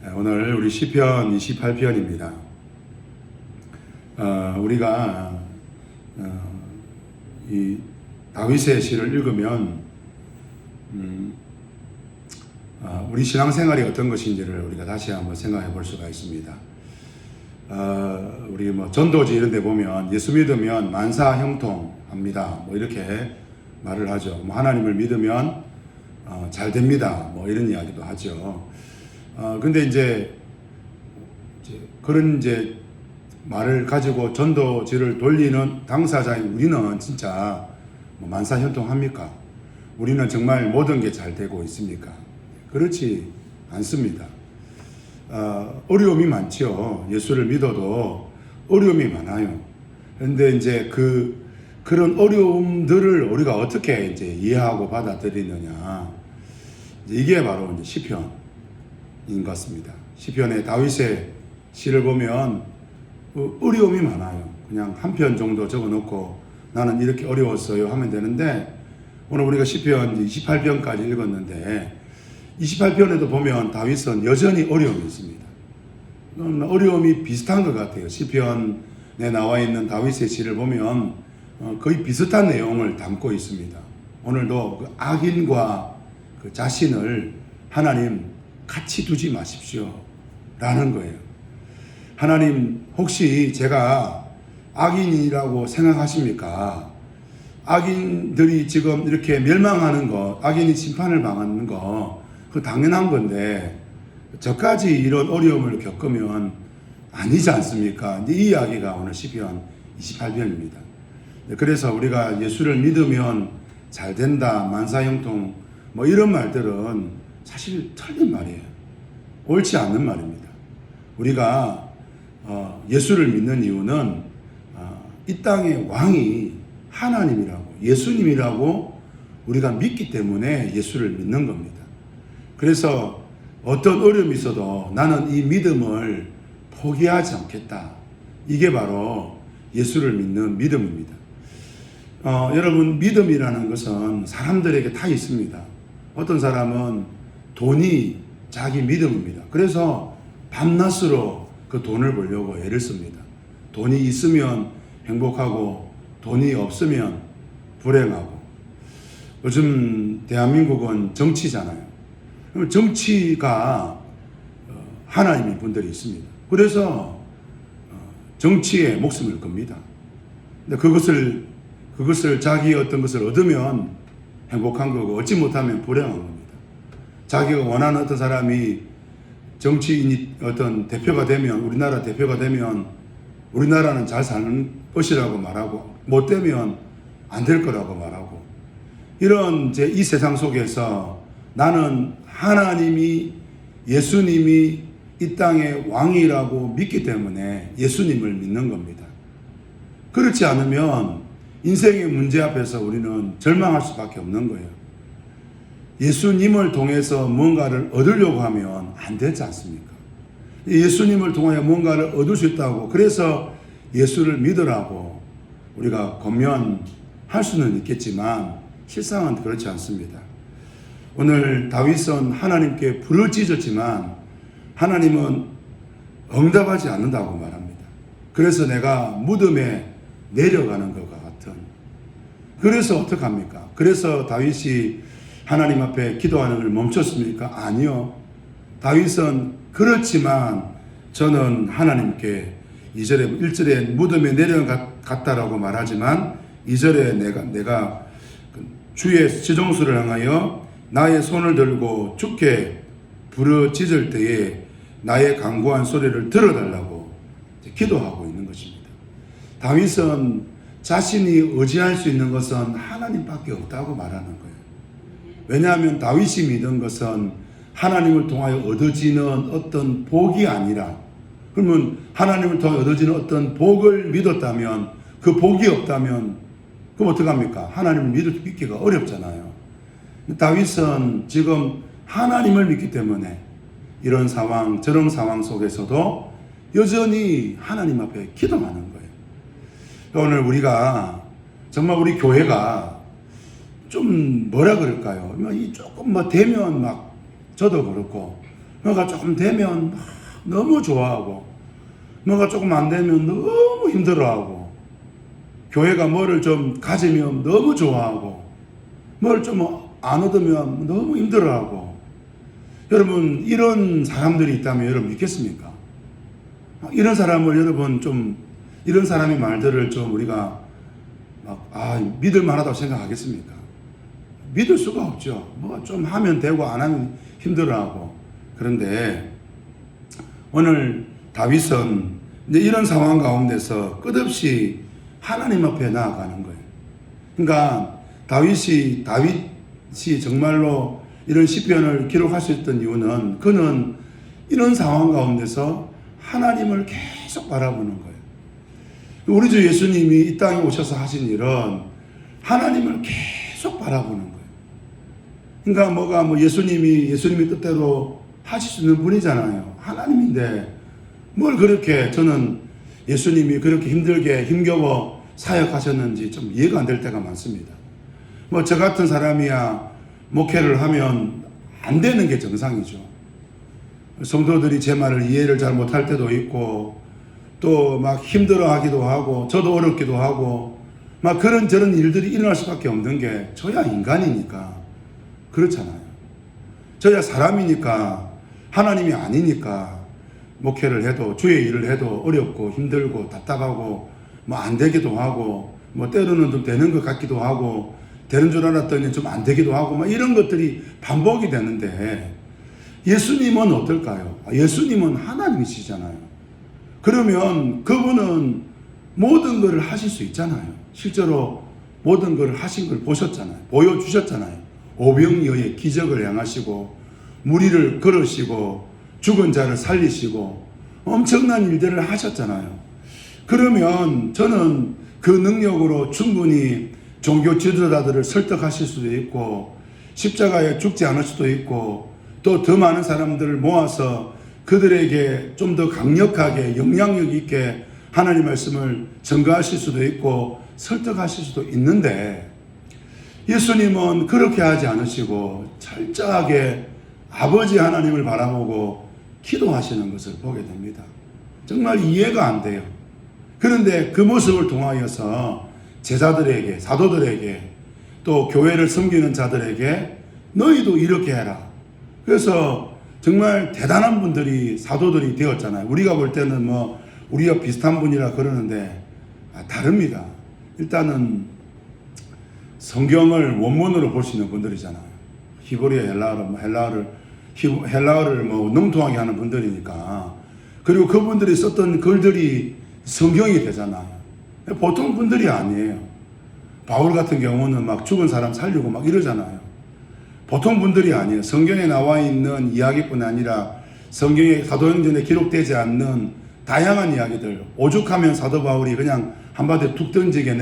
오늘 우리 시편 28편입니다. 우리가 이 다윗의 시를 읽으면 우리 신앙생활이 어떤 것인지를 우리가 다시 한번 생각해 볼 수가 있습니다. 우리 전도지 이런 데 보면 예수 믿으면 만사 형통합니다. 이렇게 말을 하죠. 하나님을 믿으면 잘 됩니다. 이런 이야기도 하죠. 근데 이제 그런 말을 가지고 전도지를 돌리는 당사자인 우리는 진짜 만사 형통합니까? 우리는 정말 모든 게 잘 되고 있습니까? 그렇지 않습니다. 어려움이 많죠. 예수를 믿어도 어려움이 많아요. 그런데 그런 어려움들을 우리가 어떻게 이해하고 받아들이느냐. 이게 바로 시편인 것 같습니다. 시편의 다윗의 시를 보면 어려움이 많아요. 그냥 한 편 정도 적어 놓고 나는 이렇게 어려웠어요 하면 되는데, 오늘 우리가 시편 28편까지 읽었는데 28편에도 보면 다윗은 여전히 어려움이 있습니다. 어려움이 비슷한 것 같아요. 시편에 나와 있는 다윗의 시를 보면 거의 비슷한 내용을 담고 있습니다. 오늘도 그 악인과 그 자신을 하나님 같이 두지 마십시오 라는 거예요. 하나님, 혹시 제가 악인이라고 생각하십니까? 악인들이 지금 이렇게 멸망하는 거, 악인이 심판을 당하는 거, 그 당연한 건데 저까지 이런 어려움을 겪으면 아니지 않습니까? 이 이야기가 오늘 시편 28편입니다. 그래서 우리가 예수를 믿으면 잘 된다, 만사형통 이런 말들은 사실 틀린 말이에요. 옳지 않는 말입니다. 우리가 예수를 믿는 이유는 이 땅의 왕이 하나님이라고, 예수님이라고 우리가 믿기 때문에 예수를 믿는 겁니다. 그래서 어떤 어려움이 있어도 나는 이 믿음을 포기하지 않겠다. 이게 바로 예수를 믿는 믿음입니다. 여러분, 믿음이라는 것은 사람들에게 다 있습니다. 어떤 사람은 돈이 자기 믿음입니다. 그래서 밤낮으로 그 돈을 벌려고 애를 씁니다. 돈이 있으면 행복하고 돈이 없으면 불행하고. 요즘 대한민국은 정치잖아요. 정치가 하나님인 분들이 있습니다. 그래서 정치에 목숨을 겁니다. 근데 그것을 자기 어떤 것을 얻으면 행복한 거고, 얻지 못하면 불행한 겁니다. 자기가 원하는 어떤 사람이 정치인이 어떤 대표가 되면, 우리나라 대표가 되면 우리나라는 잘 사는 것이라고 말하고, 못 되면 안 될 거라고 말하고, 이런 이 세상 속에서 나는 하나님이, 예수님이 이 땅의 왕이라고 믿기 때문에 예수님을 믿는 겁니다. 그렇지 않으면 인생의 문제 앞에서 우리는 절망할 수밖에 없는 거예요. 예수님을 통해서 뭔가를 얻으려고 하면 안 되지 않습니까? 예수님을 통하여 뭔가를 얻을 수 있다고, 그래서 예수를 믿으라고 우리가 권면할 수는 있겠지만 실상은 그렇지 않습니다. 오늘 다윗은 하나님께 부르짖었지만 하나님은 응답하지 않는다고 말합니다. 그래서 내가 무덤에 내려가는 것과 같은. 그래서 어떡합니까? 그래서 다윗이 하나님 앞에 기도하는 걸 멈췄습니까? 아니요. 다윗은 그렇지만 저는 하나님께 1절에 무덤에 내려갔다라고 말하지만 2절에 내가 주의 지정수를 향하여 나의 손을 들고 주께 부르짖을 때에 나의 간구한 소리를 들어달라고 기도하고 있는 것입니다. 다윗은 자신이 의지할 수 있는 것은 하나님밖에 없다고 말하는 거예요. 왜냐하면 다윗이 믿은 것은 하나님을 통하여 얻어지는 어떤 복이 아니라, 그러면 하나님을 통하여 얻어지는 어떤 복을 믿었다면, 그 복이 없다면 그럼 어떡합니까? 하나님을 믿기가 어렵잖아요. 다윗은 지금 하나님을 믿기 때문에 이런 상황, 저런 상황 속에서도 여전히 하나님 앞에 기도하는 거예요. 오늘 우리가 정말 우리 교회가 좀 뭐라 그럴까요? 조금 되면 저도 그렇고 뭐가 조금 되면 너무 좋아하고, 뭐가 조금 안 되면 너무 힘들어하고, 교회가 뭐를 좀 가지면 너무 좋아하고, 뭘 좀 안 얻으면 너무 힘들어하고. 여러분, 이런 사람들이 있다면 여러분 믿겠습니까? 이런 사람을 여러분 좀, 이런 사람의 말들을 좀 우리가 믿을 만하다고 생각하겠습니까? 믿을 수가 없죠. 뭐 좀 하면 되고 안 하면 힘들어하고. 그런데 오늘 다윗은 이제 이런 상황 가운데서 끝없이 하나님 앞에 나아가는 거예요. 그러니까 다윗이 정말로 이런 시편을 기록할 수 있던 이유는 그는 이런 상황 가운데서 하나님을 계속 바라보는 거예요. 우리 주 예수님이 이 땅에 오셔서 하신 일은 하나님을 계속 바라보는 거예요. 그러니까 예수님이 뜻대로 하실 수 있는 분이잖아요. 하나님인데 뭘 그렇게 저는 예수님이 그렇게 힘겨워 사역하셨는지 좀 이해가 안 될 때가 많습니다. 저 같은 사람이야 목회를 하면 안 되는 게 정상이죠. 성도들이 제 말을 이해를 잘 못할 때도 있고, 또 힘들어 하기도 하고, 저도 어렵기도 하고, 그런저런 일들이 일어날 수밖에 없는 게 저야 인간이니까. 그렇잖아요. 저야 사람이니까, 하나님이 아니니까, 목회를 해도, 주의 일을 해도 어렵고, 힘들고, 답답하고, 안 되기도 하고, 때로는 좀 되는 것 같기도 하고, 되는 줄 알았더니 좀 안 되기도 하고, 이런 것들이 반복이 되는데, 예수님은 어떨까요? 예수님은 하나님이시잖아요. 그러면 그분은 모든 것을 하실 수 있잖아요. 실제로 모든 것을 하신 걸 보셨잖아요. 보여주셨잖아요. 오병이어의 기적을 행하시고, 무리를 걸으시고, 죽은 자를 살리시고, 엄청난 일들을 하셨잖아요. 그러면 저는 그 능력으로 충분히 종교 지도자들을 설득하실 수도 있고, 십자가에 죽지 않을 수도 있고, 또 더 많은 사람들을 모아서 그들에게 좀 더 강력하게 영향력 있게 하나님 말씀을 전가하실 수도 있고 설득하실 수도 있는데, 예수님은 그렇게 하지 않으시고 철저하게 아버지 하나님을 바라보고 기도하시는 것을 보게 됩니다. 정말 이해가 안 돼요. 그런데 그 모습을 통하여서 제자들에게, 사도들에게, 또 교회를 섬기는 자들에게 너희도 이렇게 해라. 그래서 정말 대단한 분들이 사도들이 되었잖아요. 우리가 볼 때는 우리가 비슷한 분이라 그러는데 다릅니다. 일단은 성경을 원문으로 볼 수 있는 분들이잖아요. 히브리어, 헬라어를 능통하게 하는 분들이니까. 그리고 그분들이 썼던 글들이 성경이 되잖아요. 보통 분들이 아니에요. 바울 같은 경우는 죽은 사람 살리고 이러잖아요. 보통 분들이 아니에요. 성경에 나와 있는 이야기뿐 아니라 성경의 사도행전에 기록되지 않는 다양한 이야기들, 오죽하면 사도 바울이 그냥 한바탕 툭 던지게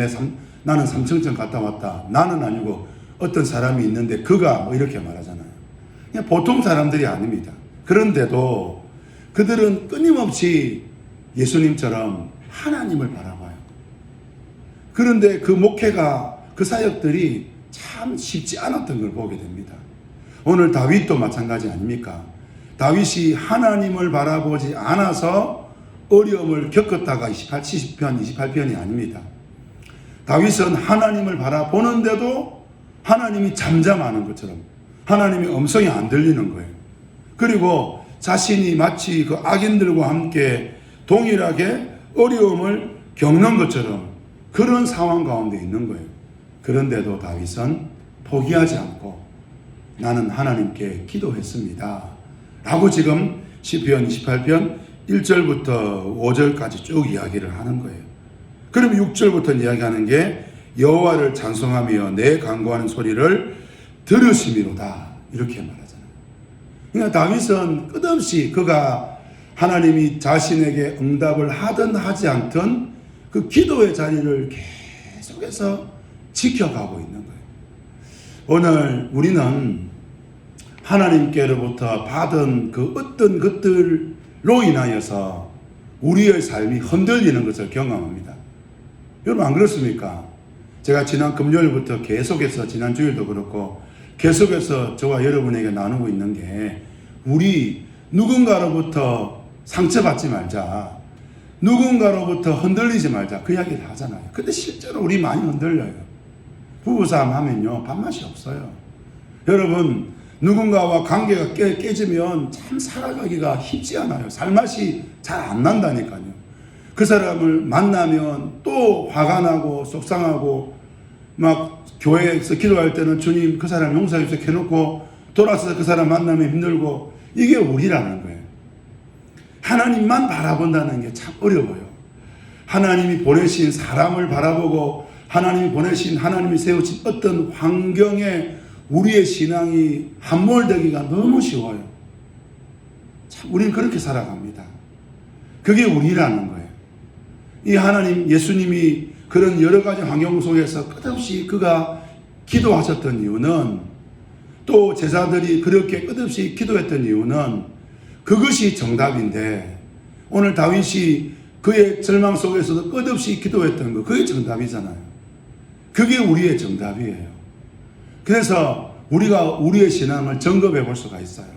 나는 삼청천 갔다 왔다. 나는 아니고 어떤 사람이 있는데 그가 이렇게 말하잖아요. 그냥 보통 사람들이 아닙니다. 그런데도 그들은 끊임없이 예수님처럼 하나님을 바라봐요. 그런데 그 목회가, 그 사역들이 참 쉽지 않았던 걸 보게 됩니다. 오늘 다윗도 마찬가지 아닙니까? 다윗이 하나님을 바라보지 않아서 어려움을 겪었다가 70편, 28편이 아닙니다. 다윗은 하나님을 바라보는데도 하나님이 잠잠하는 것처럼 하나님의 음성이 안 들리는 거예요. 그리고 자신이 마치 그 악인들과 함께 동일하게 어려움을 겪는 것처럼 그런 상황 가운데 있는 거예요. 그런데도 다윗은 포기하지 않고 나는 하나님께 기도했습니다 라고 지금 시편 28편 1절부터 5절까지 쭉 이야기를 하는 거예요. 그럼 6절부터 이야기하는 게 여호와를 찬송하며 내 간구하는 소리를 들으심이로다 이렇게 말하잖아요. 그러니까 다윗은 끝없이 그가 하나님이 자신에게 응답을 하든 하지 않든 그 기도의 자리를 계속해서 지켜가고 있는 거예요. 오늘 우리는 하나님께로부터 받은 그 어떤 것들로 인하여서 우리의 삶이 흔들리는 것을 경험합니다. 여러분 안 그렇습니까? 제가 지난 금요일부터 계속해서 지난 주일도 그렇고 계속해서 저와 여러분에게 나누고 있는 게 우리 누군가로부터 상처받지 말자. 누군가로부터 흔들리지 말자. 그 이야기를 하잖아요. 근데 실제로 우리 많이 흔들려요. 부부싸움 하면요, 밥맛이 없어요. 여러분, 누군가와 관계가 깨지면 참 살아가기가 쉽지 않아요. 살맛이 잘 안 난다니까요. 그 사람을 만나면 또 화가 나고 속상하고 막 교회에서 기도할 때는 주님 그 사람 용서해 주세요 해놓고 돌아서서 그 사람 만나면 힘들고, 이게 우리라는 거예요. 하나님만 바라본다는 게 참 어려워요. 하나님이 보내신 사람을 바라보고 하나님이 보내신, 하나님이 세우신 어떤 환경에 우리의 신앙이 함몰되기가 너무 쉬워요. 참 우리는 그렇게 살아갑니다. 그게 우리라는 거예요. 이 하나님, 예수님이 그런 여러 가지 환경 속에서 끝없이 그가 기도하셨던 이유는, 또 제자들이 그렇게 끝없이 기도했던 이유는 그것이 정답인데, 오늘 다윗이 그의 절망 속에서도 끝없이 기도했던 거, 그게 정답이잖아요. 그게 우리의 정답이에요. 그래서 우리가 우리의 신앙을 점검해 볼 수가 있어요.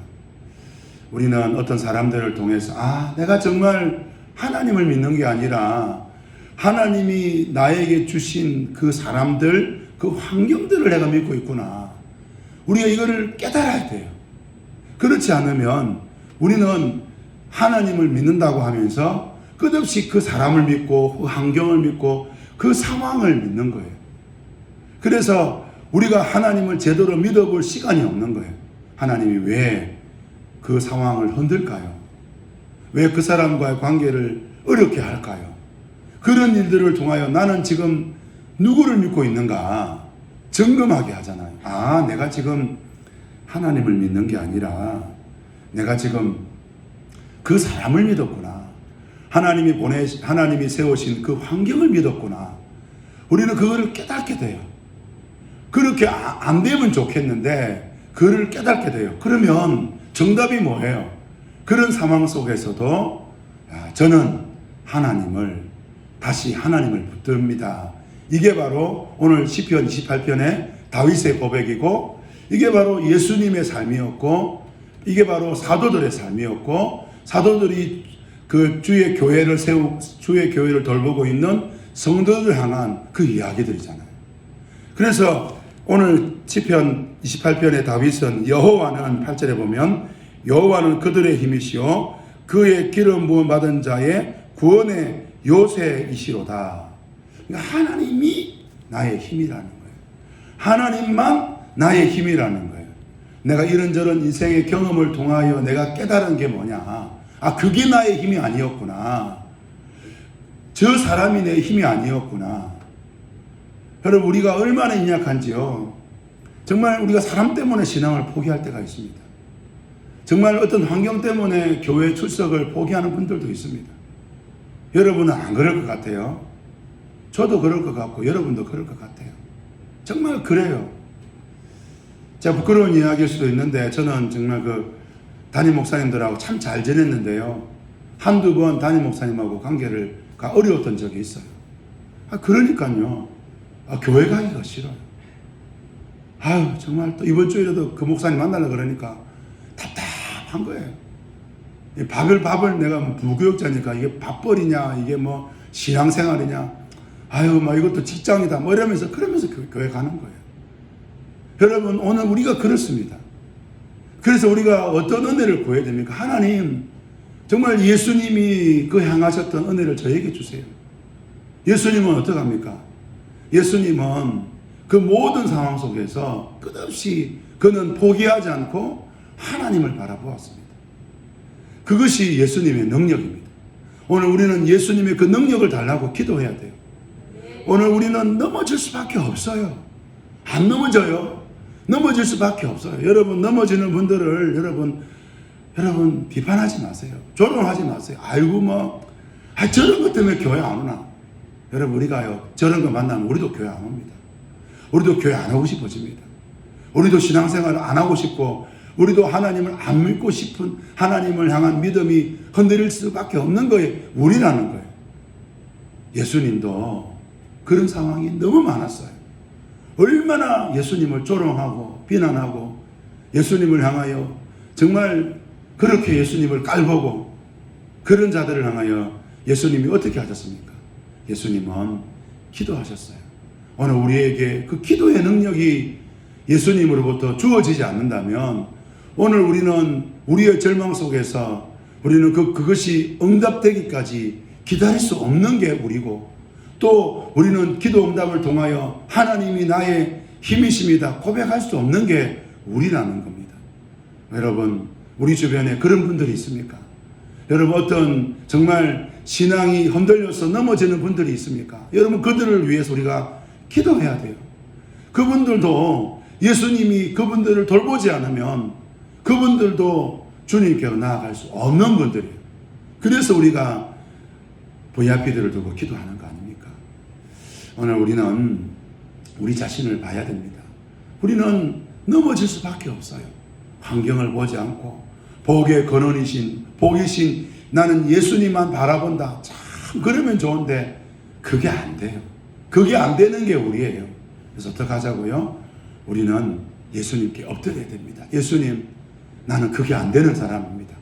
우리는 어떤 사람들을 통해서 내가 정말 하나님을 믿는 게 아니라 하나님이 나에게 주신 그 사람들, 그 환경들을 내가 믿고 있구나. 우리가 이거를 깨달아야 돼요. 그렇지 않으면 우리는 하나님을 믿는다고 하면서 끝없이 그 사람을 믿고 그 환경을 믿고 그 상황을 믿는 거예요. 그래서 우리가 하나님을 제대로 믿어볼 시간이 없는 거예요. 하나님이 왜 그 상황을 흔들까요? 왜 그 사람과의 관계를 어렵게 할까요? 그런 일들을 통하여 나는 지금 누구를 믿고 있는가 점검하게 하잖아요. 내가 지금 하나님을 믿는 게 아니라 내가 지금 그 사람을 믿었구나. 하나님이 세우신 그 환경을 믿었구나. 우리는 그거를 깨닫게 돼요. 그렇게 안 되면 좋겠는데 그를 깨닫게 돼요. 그러면 정답이 뭐예요? 그런 상황 속에서도 저는 다시 하나님을 붙듭니다. 이게 바로 오늘 시편 28편의 다윗의 고백이고, 이게 바로 예수님의 삶이었고, 이게 바로 사도들의 삶이었고, 사도들이 그 주의 교회를 돌보고 있는 성도들 향한 그 이야기들이잖아요. 그래서 오늘 시편 28편의 다윗은 여호와는 8절에 보면 여호와는 그들의 힘이시오 그의 기름 부음 받은 자의 구원의 요새이시로다. 그러니까 하나님이 나의 힘이라는 거예요. 하나님만 나의 힘이라는 거예요. 내가 이런저런 인생의 경험을 통하여 내가 깨달은 게 뭐냐. 그게 나의 힘이 아니었구나. 저 사람이 내 힘이 아니었구나. 여러분, 우리가 얼마나 연약한지요. 정말 우리가 사람 때문에 신앙을 포기할 때가 있습니다. 정말 어떤 환경 때문에 교회 출석을 포기하는 분들도 있습니다. 여러분은 안 그럴 것 같아요. 저도 그럴 것 같고 여러분도 그럴 것 같아요. 정말 그래요. 제가 부끄러운 이야기일 수도 있는데, 저는 정말 담임 목사님들하고 참 잘 지냈는데요. 한두 번 담임 목사님하고 관계가 어려웠던 적이 있어요. 그러니까요. 교회 가기가 싫어요. 정말 또 이번 주에라도 그 목사님 만나려고 그러니까 답답한 거예요. 밥을 내가 부교육자니까 이게 밥벌이냐, 이게 신앙생활이냐, 이것도 직장이다, 이러면서 교회 가는 거예요. 여러분, 오늘 우리가 그렇습니다. 그래서 우리가 어떤 은혜를 구해야 됩니까? 하나님, 정말 예수님이 향하셨던 은혜를 저에게 주세요. 예수님은 어떡합니까? 예수님은 그 모든 상황 속에서 끝없이 그는 포기하지 않고 하나님을 바라보았습니다. 그것이 예수님의 능력입니다. 오늘 우리는 예수님의 그 능력을 달라고 기도해야 돼요. 오늘 우리는 넘어질 수밖에 없어요. 안 넘어져요. 넘어질 수밖에 없어요. 여러분, 넘어지는 분들을 여러분 비판하지 마세요. 조롱하지 마세요. 저런 것 때문에 교회 안 오나? 여러분, 우리가요, 저런 거 만나면 우리도 교회 안 옵니다. 우리도 교회 안 하고 싶어집니다. 우리도 신앙생활을 안 하고 싶고, 우리도 하나님을 안 믿고 싶은, 하나님을 향한 믿음이 흔들릴 수밖에 없는 거예요. 우리라는 거예요. 예수님도 그런 상황이 너무 많았어요. 얼마나 예수님을 조롱하고 비난하고 예수님을 향하여 정말 그렇게 예수님을 깔보고 그런 자들을 향하여 예수님이 어떻게 하셨습니까? 예수님은 기도하셨어요. 오늘 우리에게 그 기도의 능력이 예수님으로부터 주어지지 않는다면 오늘 우리는 우리의 절망 속에서 우리는 그것이 응답되기까지 기다릴 수 없는 게 우리고, 또 우리는 기도 응답을 통하여 하나님이 나의 힘이십니다 고백할 수 없는 게 우리라는 겁니다. 여러분, 우리 주변에 그런 분들이 있습니까? 여러분, 어떤 정말 신앙이 흔들려서 넘어지는 분들이 있습니까? 여러분, 그들을 위해서 우리가 기도해야 돼요. 그분들도 예수님이 그분들을 돌보지 않으면 그분들도 주님께로 나아갈 수 없는 분들이에요. 그래서 우리가 VIP들을 두고 기도하는 거 아닙니까? 오늘 우리는 우리 자신을 봐야 됩니다. 우리는 넘어질 수밖에 없어요. 환경을 보지 않고 복의 근원이신 복이신 나는 예수님만 바라본다. 참 그러면 좋은데 그게 안 돼요. 그게 안 되는 게 우리예요. 그래서 어떻게 하자고요? 우리는 예수님께 엎드려야 됩니다. 예수님, 나는 그게 안 되는 사람입니다.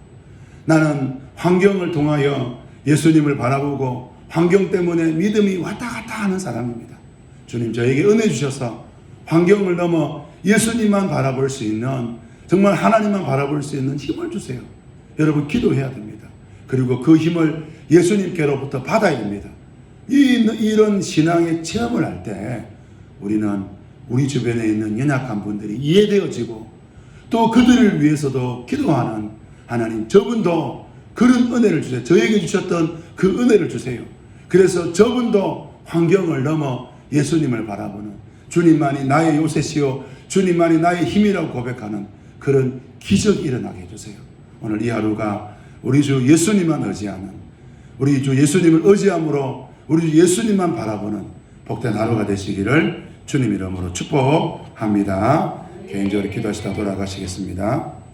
나는 환경을 통하여 예수님을 바라보고 환경 때문에 믿음이 왔다 갔다 하는 사람입니다. 주님, 저에게 은혜 주셔서 환경을 넘어 예수님만 바라볼 수 있는, 정말 하나님만 바라볼 수 있는 힘을 주세요. 여러분, 기도해야 됩니다. 그리고 그 힘을 예수님께로부터 받아야 됩니다. 이런 신앙의 체험을 할 때 우리는 우리 주변에 있는 연약한 분들이 이해되어지고, 또 그들을 위해서도 기도하는 하나님, 저분도 그런 은혜를 주세요. 저에게 주셨던 그 은혜를 주세요. 그래서 저분도 환경을 넘어 예수님을 바라보는, 주님만이 나의 요새시요 주님만이 나의 힘이라고 고백하는 그런 기적이 일어나게 해주세요. 오늘 이 하루가 우리 주 예수님만 의지하는, 우리 주 예수님을 의지함으로 우리 주 예수님만 바라보는 복된 하루가 되시기를 주님 이름으로 축복합니다. 개인적으로 기도하시다 돌아가시겠습니다.